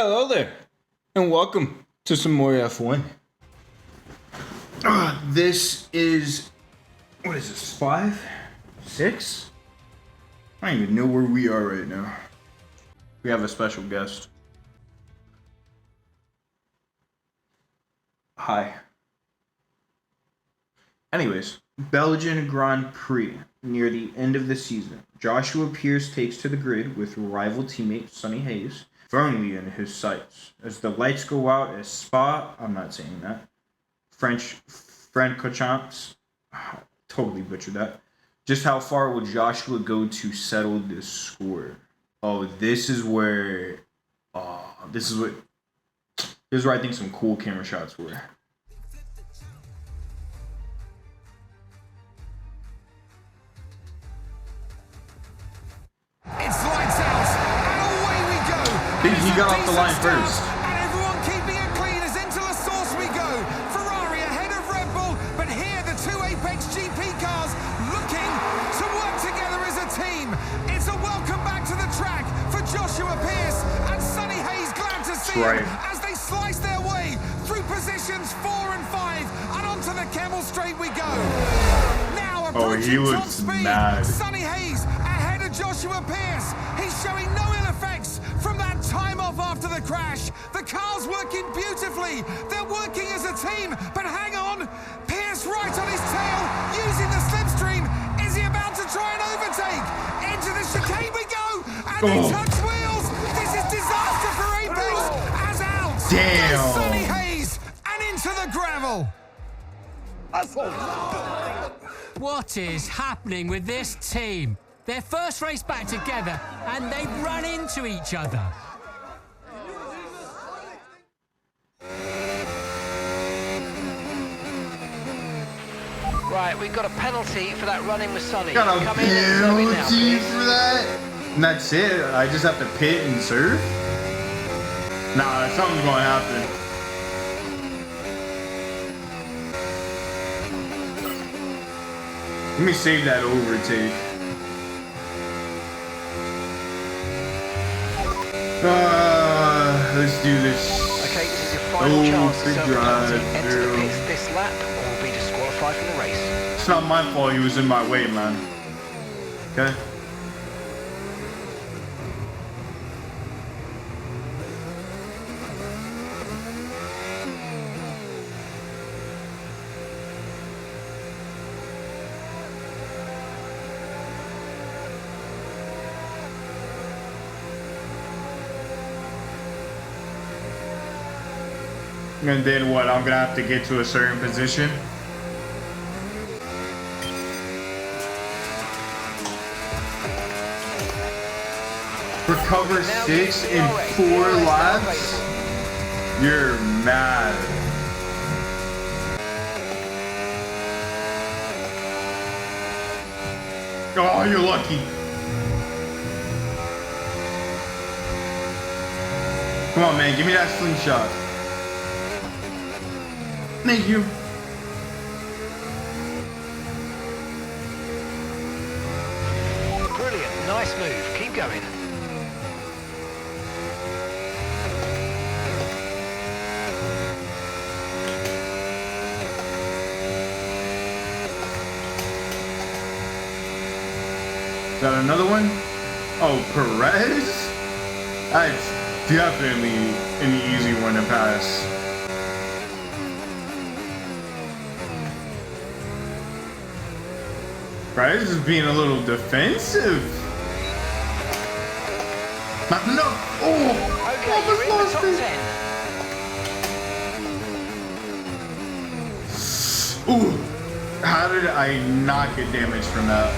Hello there, and welcome to some more F1. This is, what is this, 5? 6? I don't even know where we are right now. We have a special guest. Hi. Anyways, Belgian Grand Prix. Near the end of the season, Joshua Pearce takes to the grid with rival teammate Sonny Hayes firmly in his sights. As the lights go out at Spa, I'm not saying that, Francorchamps, totally butchered that. Just how far will Joshua go to settle this score? Oh, this is where I think some cool camera shots were. It's lights out, and away we go. He got off the line first. And everyone keeping it clean as into La Source we go. Ferrari ahead of Red Bull, but here the two Apex GP cars looking to work together as a team. It's a welcome back to the track for Joshua Pearce and Sonny Hayes. Glad to see him as they slice their way through positions 4 and 5 and onto the Kemmel Straight we go. Now approaching top speed. Mad. Sonny Hayes ahead of Joshua Pearce. He's showing no ill effects from that time off after the crash. The car's working beautifully. They're working as a team, but hang on. Pearce right on his tail, using the slipstream. Is he about to try and overtake? Into the chicane we go, and they touch wheels. This is disaster for Apex. As out goes Sonny Hayes, and into the gravel. What is happening with this team? Their first race back together, and they've run into each other. Right, we've got a penalty for that running with Sonny. Got a Come in and serve it now, penalty please. for that? And that's it? I just have to pit and serve? Nah, something's gonna happen. Let me save that overtake. Let's do this. Okay, this is your final chance to big serve the penalty. drive, Enter the girl. pits this lap or will be disqualified from the race. It's not my fault he was in my way, man. Okay? And then what? I'm gonna have to get to a certain position. Recover 6 in 4 laps? You're mad. Oh, you're lucky. Come on, man. Give me that slingshot. Thank you. Brilliant, nice move. Keep going. Got another one? Oh, Perez? That's definitely an easy one to pass. Perez is being a little defensive. Not enough. Oh, Okay, you're in the top 10. Ooh, how did I not get damaged from that?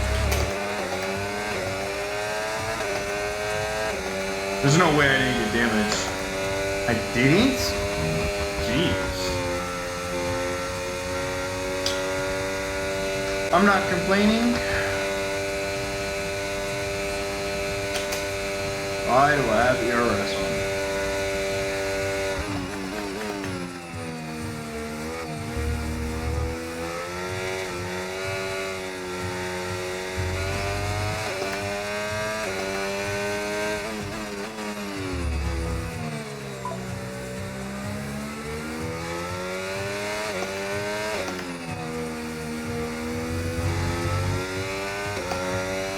There's no way I didn't get damaged. I didn't? Jeez. I'm not complaining. Why do I have ERS on?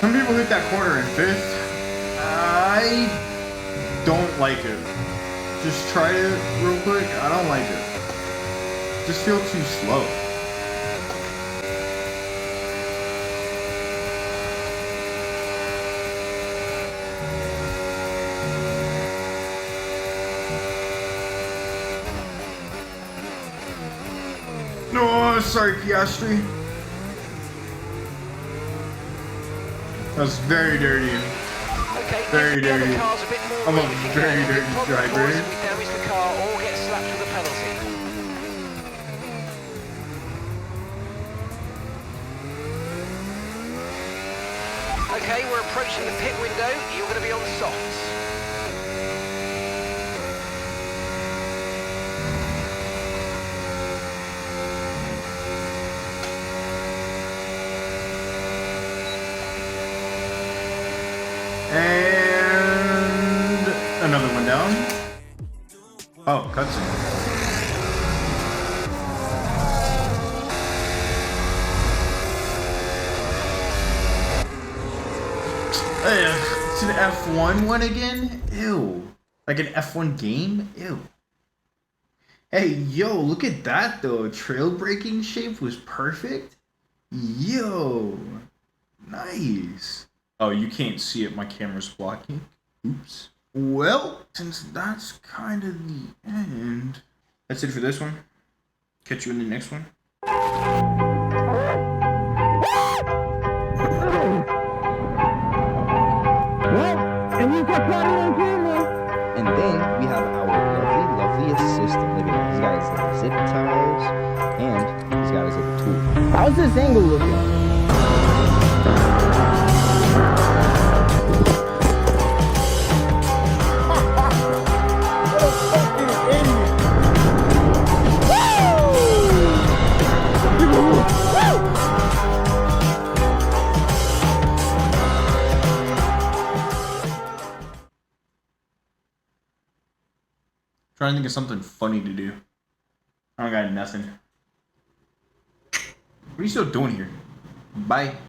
Some people hit that corner in 5th. I don't like it. Just try it real quick. I don't like it. Just feel too slow. No, sorry, Piastri. That was very dirty. Okay, Very give the other dirty. cars a bit more I'm a room if you very can. dirty Problem, of driver. course, we damage the car or get slapped with a penalty. Okay, we're approaching the pit window. You're going to be on softs. And another one down. Oh, cutscene. It's an F1 one again? Ew. Like an F1 game? Ew. Hey, yo, look at that though. Trail braking shape was perfect. Yo. Nice. Oh, you can't see it. My camera's blocking. Oops. Well, since that's kind of the end. That's it for this one. Catch you in the next one. And then we have our lovely assistant. Look at that. He's got his little zip ties and he's got his little tool. How's this angle looking? Trying to think of something funny to do. I don't got nothing. What are you still doing here? Bye.